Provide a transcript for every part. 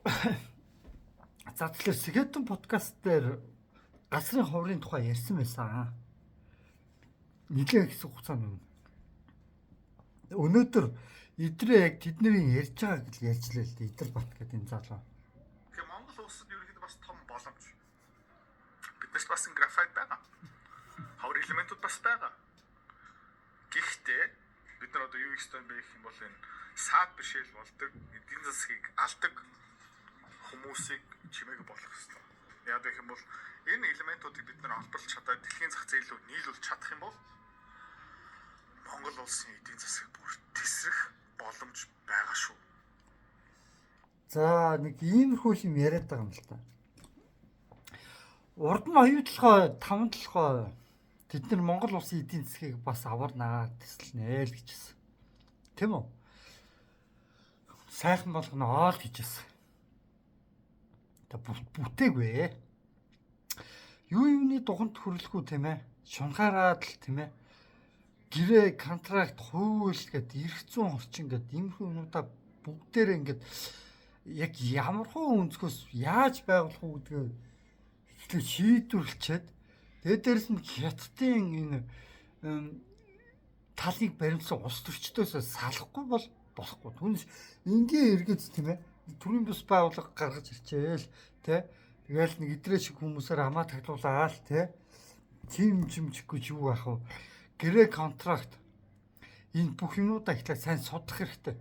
За тэгэхээр Сэgetэн подкаст дээр гасрын ховрын тухай ярьсан байсан. Нилээн хэсэг хугацаанд өмнө. Өнөөдөр эдрээ яг тэдний ярьж байгааг л ярьжлаа л дээ. Идэр бат гэдэг энэ залуу. Тэгэхээр Монгол улсад ерөнхийдөө бас том боломж. Биднээс бас графайт байгаа. Ховор элементүүд бас байгаа. Гэхдээ бид нар одоо юу хийх бэ гэх юм бол энэ саад бишэл болдог эдийн засгийг алдаг хүмүүсийг чимээг болгох хэрэгтэй. Яг гэх юм бол энэ элементүүдийг бид нар олборлож чадаад дэлхийн зах зээл рүү нийлүүлж чадах юм бол Монгол улсын эдийн засаг бүр тесрэх боломж байгаа шүү. За нэг иймэрхүү юм яриад байгаа юм л та. Урд нь оюутлогоо 5-7 тэд нар Монгол улсын эдийн засгийг бас аварнаа тэсэлнэ л гэжсэн. Тийм үү? Сайхан болгоно л гэжсэн. Бүтээгүй. Юу юуны дуганд хөрлөхүү тийм ээ. Шунхаараад л тийм ээ. Гэрээ, контракт, хууль гэдэг эрх зүйн орчин гэдэг иймэрхүү юмудаа бүгдээрээ ингээд яг ямархуу өнцгөөс яаж байгуулах уу гэдгээ ихлэ шийдвэрлчихэд тэгээд дээрэс нь хятадын энэ талыг баримтсан улс төрчдөөс салахгүй бол болохгүй. Түүнээс энгийн эргэц тийм ээ. Төрийн бус байгууллага гаргаж ирчээл тий. Тэгэл нэг идрээ шиг хүмүүсээр хамаа таглуулаад тий. Тим чимчгүй юу ах вэ? Гэрээ контракт энэ бүх юмудаа ихлэ сайн судлах хэрэгтэй.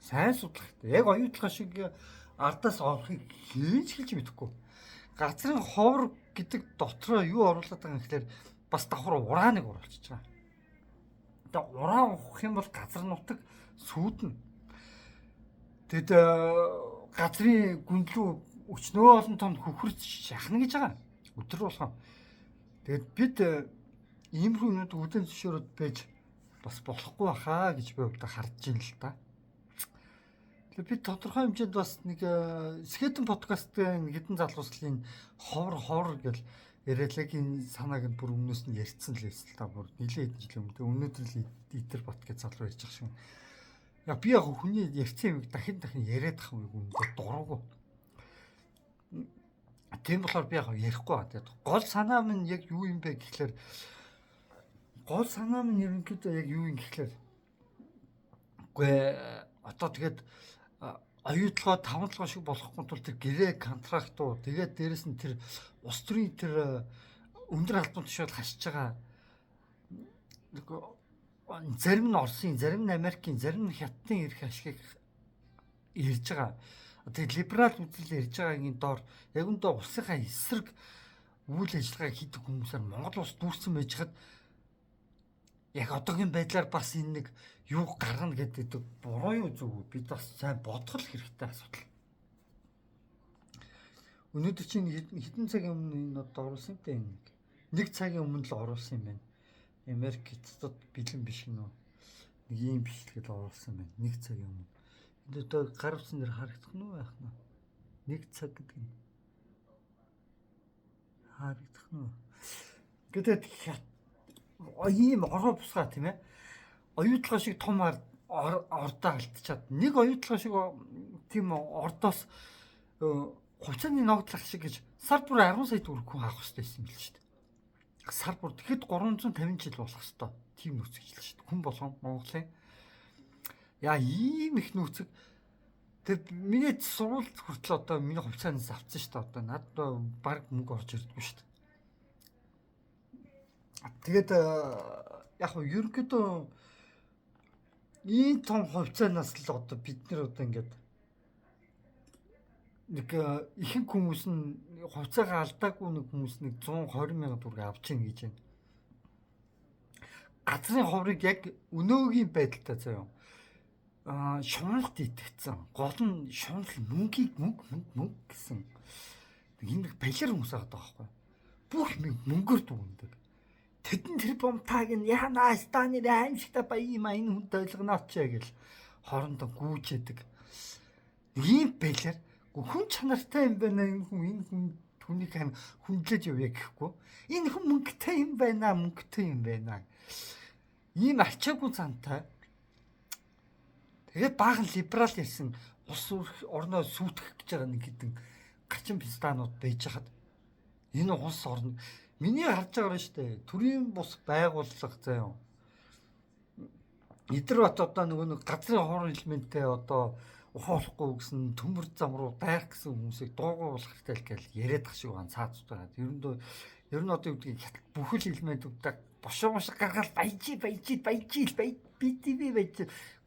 Сайн судлах хэрэгтэй. Яг оюутлага шиг ардаас олохыг хийж хэлж мэдэхгүй. Газрын ховор гэдэг дотроо юу оруулаад байгаа юм гэхээр бас давхар урааныг оруулчихж байгаа. Тэгээ ураа ухах юм бол газар нутаг сүүднэ. Тэгэд газрын гүнлүү өчнөө олон томд хөхөрч шахна гэж байгаа. Өдөр болгоо. Тэгэд бид иймэрхүү юмуд үдэн зөвшөөрөд байж бас болохгүй баха гэж би өөртөө харж ин л та. Тэгэхээр бид тодорхой хэмжээнд бас нэг Сэgetэн подкастын хэдэн залууслын ховор гэл яриалагийн санааг нь бүр өмнөөс нь ярьцсан л байсан л та. Бүр нэлээд хэдэн жил өмнө. Өнөөдөр л идэр бот гэж залуу ярьж байгаа шиг. Я би яг хүний ярьсан юмыг дахин яриад ах юм үнэхээр дургу. Тийм болохоор би яг ярихгүй ба. Тэгээд гол санаа минь яг юу юм бэ гэхлээр гол санаа минь ерөнхийдөө яг юу юм гэхлээр үгүй одоо тэгээд оюутлогоо 5-7 шиг болохгүй тул тэр гэрээ контрактуу тэгээд дээрэс нь тэр улс төрийн тэр өндөр албан тушаал хашиж байгаа зарим нь Оросын, зарим нь Америкийн, зарим нь Хятадын эрх ашигыг ирж байгаа. Тэгээд либерал үзэл ирж байгаагийн доор яг өндөө улсынхаа эсрэг үйл ажиллагааг хийдэг хүмүүсээр Монгол улс дүүрсэн байж хад яг одоогийн байдлаар бас энэ нэг юу гаргана гэдэг буруу юу зөв үү? Бид бас сайн бодох хэрэгтэй асуудал. Өнөөдөр чинь хэдэн цагийн өмнө энэ одоо оруулсан юм бэ? Нэг цагийн өмнө л оруулсан юм байна. Америк эцэд бэлэн биш гэнэ. Нэг юм бичлэгээр оруулсан байна. Нэг цагийн өмнө. Энд одоо гар утсан дээр харагдах нь байх нь. Нэг цаг гэдэг нь харагдах нь. Гэтэл ийм ороо бусгаа тийм ээ. Оюутлага шиг том ордоо алдчихад нэг оюутлага шиг тийм ордоос хувьцааны ногдлох шиг гэж сар бүр 10 сая төгрөг хүн авах хэрэгтэй юм л шүү дээ. Сар бүр тэгэхэд 350 жил болох хэвээр тийм нөөцгөл шүү дээ. Хүн болгон Монголын яа ийм их нөөцөг тэр миний сургууль хүртэл одоо миний хувьцаанаас авцсан шүү дээ. Одоо надад баг мөнгө орж ирдэггүй шүү дээ. Тэгээд яг нь ерөнхийдөө ийм том хувьцаанаас л одоо бид нар одоо ингээд нэг ихэнх хүмүүс нь хувьцаагаа алдаагүй нэг хүмүүс нэг 120 сая төгрөг авч ийн гэж байна. Газрын ховрыг яг өнөөгийн байдалтай заяа. Шуналт итгэцэн. Гол нь шунал мөнгө гэсэн. Энэ нэг балер хүмүүс байгаа байхгүй. Бүх мөнгөөр дүгндэг. Тэдэн тэр бомтааг нь яна станы аимшигтай баяа энэ хүнд ойлгонооч гэж хоорондоо гүйжээдэг. Ийм балер хүн чанартай юм байна энэ хүн түүнийг хүндлэж явъя гэхгүй. Энэ хүн мөнгөтэй юм байна. Ийм ачаагүй зантай. Тэгээд баахан либерал ярьсан улс орноо сүйтгэх гэж байгаа нэг хэдэн гарчин пистанууд байж хаад энэ улс орн миний харж байгаа нь шүү дээ. Төрийн бус байгууллага заяа. Эдэр бат одоо нэг газрын хор элементтэй одоо ухаалахгүй гэсэн төмөр зам руу дайрах гэсэн хүмүүсийг дуугуулах хэрэгтэй л гэж яриад ах шиг байна цаацууд байгаа. Ер нь одоо юу гэдгийг бүхэл элементүүдээ бошоо гаргаад баяжи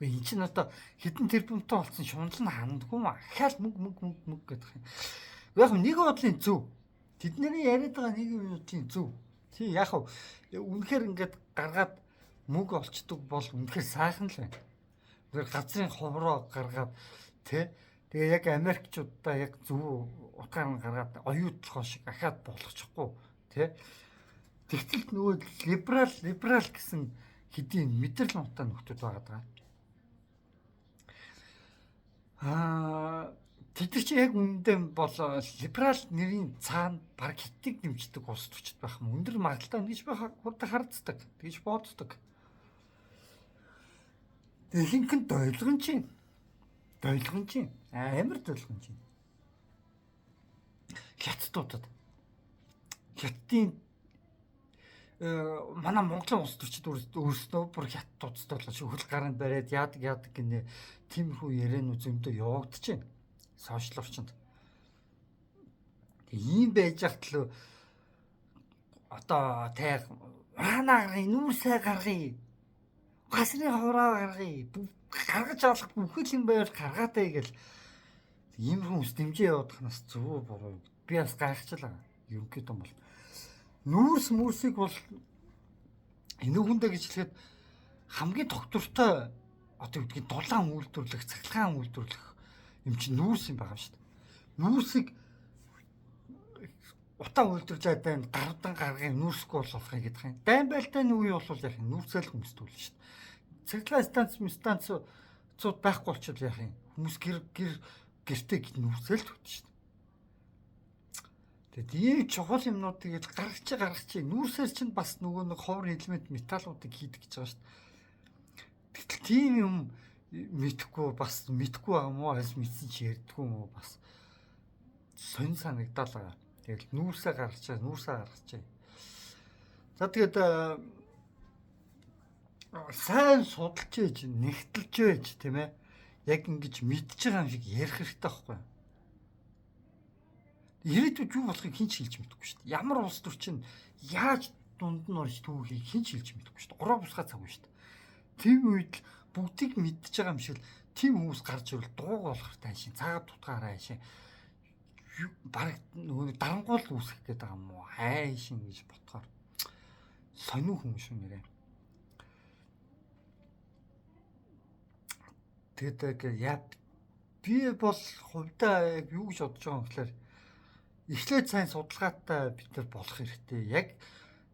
эн чинь одоо хэдэн тэрбумтай болсон шунал нь хандгүй маа. Ахаал мөг гэдэг юм. Яг нэг бодлын зөв. Тэдний яриад байгаа нэг минутын зөв. Тий яг үнэхээр ингээд гаргаад мөг олцдог бол үнэхээр сайхан л байна. Тэр газрын ховроо гаргаад тэгээ яг Америкчуудаа яг зөв утгаар нь гаргаад оюутлахоо шиг ахаад болгочихгүй тэгтэл нөгөө либерал гэсэн хэдийн мэдрэл мунтай нөхдөд байгаа даа. Тэд чи яг үнэндээ бол либерал нэрийн цаана баг хитиг дэмждэг улс төрчд байх юм. Өндөр магадaltaй гэж байх хурдан харддаг. Тэгж боддог. Ихэнх нь дойлгон чинь. Амар дойлгон чинь. Хятадуудад. Хятадын манай Монголын улс төрчид өөрсдөө бүр хятадуудтай болоо хөл гаранд бариад яадаг гинэ тиймэрхүү ярианууд зөндөө явагдаж байна. Сошиал орчинд. Ийм байж хат л одоо тайх ураанаа нүүрсээ гаргая. Гасны хураа гаргая. Гаргаж авах бүхэл юм байвал гаргаатай гэл ийм хүмүүс дэмжээ явуудах нас зөв буруу. Би бас гайхчихлаа. Ерөнхийдөө бол нүүрсийг бол энэ хүндэ гэж хэлэхэд хамгийн доктортой одоо юу гэдгийг дулаан үйлдвэрлэх, цахилгаан үйлдвэрлэх юм чинь нүүрс юм байгаа шүү дээ. Нүүрсийг утаа үйлдвэрлээд байна, гардан гаргын нүүрсгүй болох гэдэг юм. Дайн байлтаа нүуй бол яах юм? Нүүрсэл хүмүүстүүл шүү дээ. Цахилгаан станц цууд байхгүй болчихвол яах юм? Хүмүүс гэртээ нүүрсэл төвд шүү дээ. Тэгээд ийм чухал юмнуудыг л гаргачих. Нүүрсээр чинь бас нөгөө нэг ховор элемент металлуудыг хийдэг гэж байгаа шүү дээ. Тэгтэл тийм юм мэдхгүй байгаа мó аль мэдсэн ч ярьдгүй мó бас сонь санагдал байгаа. Тэгэл нүүрсээ гаргачих. За тэгээд сайн судалж ээж, нэгтэлж байж тийм ээ. Яг ингэж мэдж байгаа юм шиг ярих хэрэгтэй байхгүй юу? Ирээдүйд юу болохыг хэн ч хэлж мэдэхгүй шүү дээ. Ямар улс төр чинь яаж дунд нь орж түүхийг хэн ч хэлж мэдэхгүй шүү дээ. Гурав бусгай цаг шүү дээ. Тийм үед л бүгдийг мэдж байгаа юм шиг л тийм хүмүүс гарч ирвэл дууг болох хэрэгтэй шин. Цагаат тутгаараа шин. Бараг нөгөө дарангуул үүсгэх гээд байгаа юм уу? Хайшин гэж ботхоор. Сонио хүмүүс шүү нэрээ. Тэгээд би бол хувьдаа яг юу гэж бодож байгаа юм гэхээр эхлээд сайн судалгаатай бид нар болох хэрэгтэй. Яг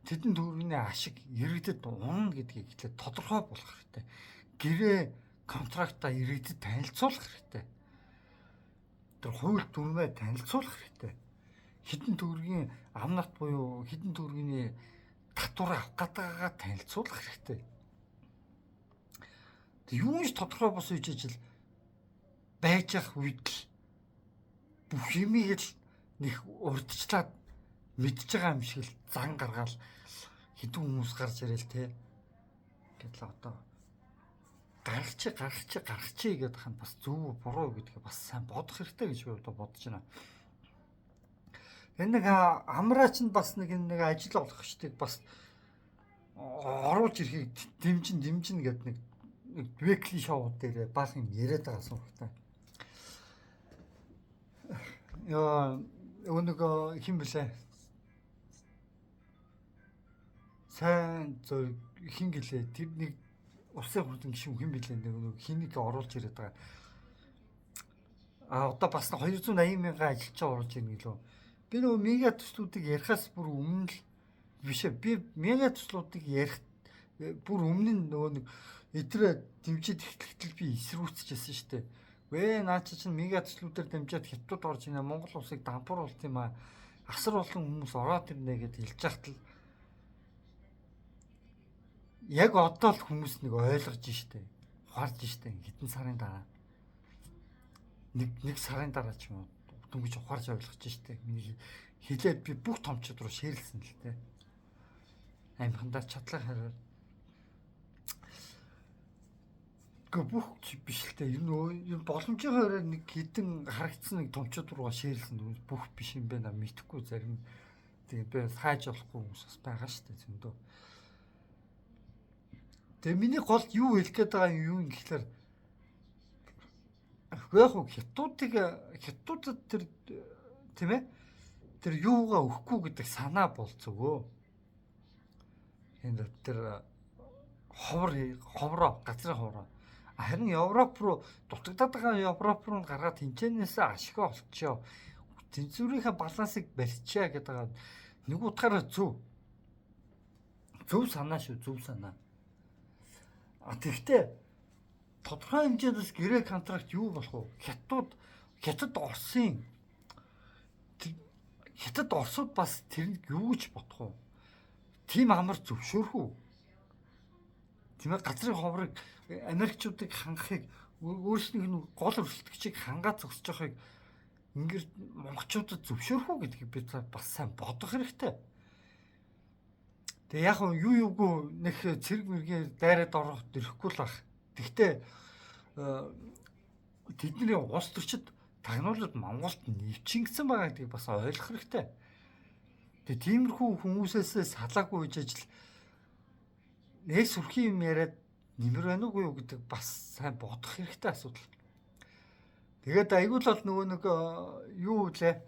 тэдэн төгрөгийн ашиг иргэдэд унана гэдгийг эхлээд тодорхой болох хэрэгтэй. Гэрээ контрактаа иргэдэд танилцуулах хэрэгтэй. Тэр хууль дүрмээ танилцуулах хэрэгтэй. Хэдэн төгрөгийн амнарт буюу хэдэн төгрөгийн татвар авах гэдгээ танилцуулах хэрэгтэй. Тэг юу ч тодорхой бос үеж ижил байж ах үед л бүх юмыг л нэг урдчлаад мэдж байгаа юм шиг л зан гаргаал хэдэн хүмүүс гарч ирэл те гэдэл одоо гаргачих гэдэг хань бас зөв буруу гэдгээ бас сайн бодох хэрэгтэй гэж би одоо бодож байна. Энэ нэг амраач нь бас нэг ажил олох штеп бас оруулж ирэхийг дэмжин гэдэг нэг векли шоу дээр баг юм яриад байгаа сүнхтэй. Өнөөгөө хин блэ? Сайн зөв хин гэлээ тэр нэг усын хурдан гişүн хин блэ нэг хинийг оруулж ирээд байгаа. Одоо бас 280,000 ажилчаа оруулж ирнэ гэлөө. Би нөгөө мега төслүүдийг ярихаас бүр өмнө л бишээ. Би мега төслүүдийг ярих бүр өмнө нь нөгөө нэг эдрээ дэмжиж ихтгэл би эсрүүцчихсэн шүү дээ. Вэ наа чи чинь мега төслүүдээр дамжаад хятад орж ийна Монгол улсыг дампуур болт юм аа. Асар олон хүмүүс ороод ирнэ гэдээ хэлж яхад л яг одоо л хүмүүс нэг ойлгож штэ. Ухаарж штэ хэдэн сарын дараа. нэг сарын дараа ч юм уу дөнгөж ухаарч ойлгож штэ. Миний хилээд би бүх томчууд руу шеэрлсэн л дээ. Амхандаа чадлаа хараад бүх биш л дээ. Энэ боломжийн хуваараа нэг хідэн харагдсан нэг томчууд руугаа шеэрлсэн бүх биш юм байна. Мэдхгүй зарим тэгээ би хайж болохгүй хүмүүс бас байгаа штэ зөндөө. Тэгээ миний гол юу хэлэх гээд байгаа юм гэхэлэр яг хөө хятадууд тэр тийм ээ тэр юугаа өгөхгүй гэдэг санаа болцгоо. Энэ тэр ховроо газрын ховроо. Харин Европ руу дутагдаад байгаа Европ руу гаргаад тэнцэнээсээ ашиг олчоо. Тэнцвэрийнхээ балансыг барьчаа гэдэг нэг утгаараа зөв санаа шүү, зөв санаа. Тэгэхдээ тодорхой хэмжээнд бас гэрээ контракт юу болох вэ? Хятад Оросууд бас тэрэнд юу гэж бодох вэ? Тим амар зөвшөөрөх үү? Тийм ээ газрын ховрыг Америкчуудыг хангахыг өөрсдийнх нь гол өрсөлдөгчийг хангаад зогсож байгааг ингээд монголчуудад зөвшөөрөх үү гэдгийг бид бас сайн бодох хэрэгтэй. Тэгээ яг юугүй нэг цэрэг мэргийн дайраад орох дэрхгүй л ах. Гэхдээ тэдний улс төрчид тагнуулууд Монголд нэвчингэсэн байгаа гэдгийг бас ойлгох хэрэгтэй. Тэгээ тиймэрхүү хүмүүсээс салаагүй үеж ажил нэг сүрхийн юм яриад нэмэр байна уугүй юу гэдэг бас сайн бодох хэрэгтэй асуудал. Тэгээд айгүй л бол нөгөө нэг юу лээ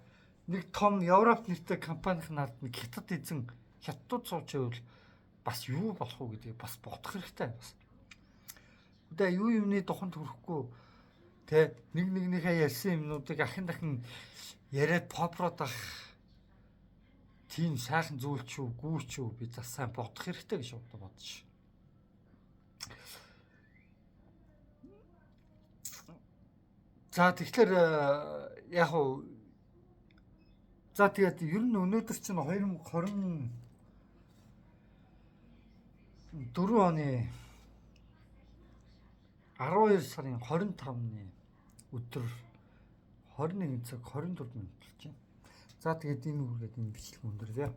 нэг том Европ нэртэй компанийн наад нэг хятадууд сууж байвал бас юу болох уу гэдгийг бас бодох хэрэгтэй бас. Үдэ юу юмны туханд хүрэхгүй тэ нэгнийхээ ярьсан юмнуудыг дахин яриад попрод ах тийм сайхан зүйл ч үү гүү ч үү би бас сайн бодох хэрэгтэй гэж бодож. За тэгэхээр яг уу за тэгээд ер нь өнөөдөр чинь 2024 оны 12 сарын 25-ны өдөр 21 цаг 24 минут болж байна. За тэгээд энэ үргээд энэ бичлэг өндөрлөө.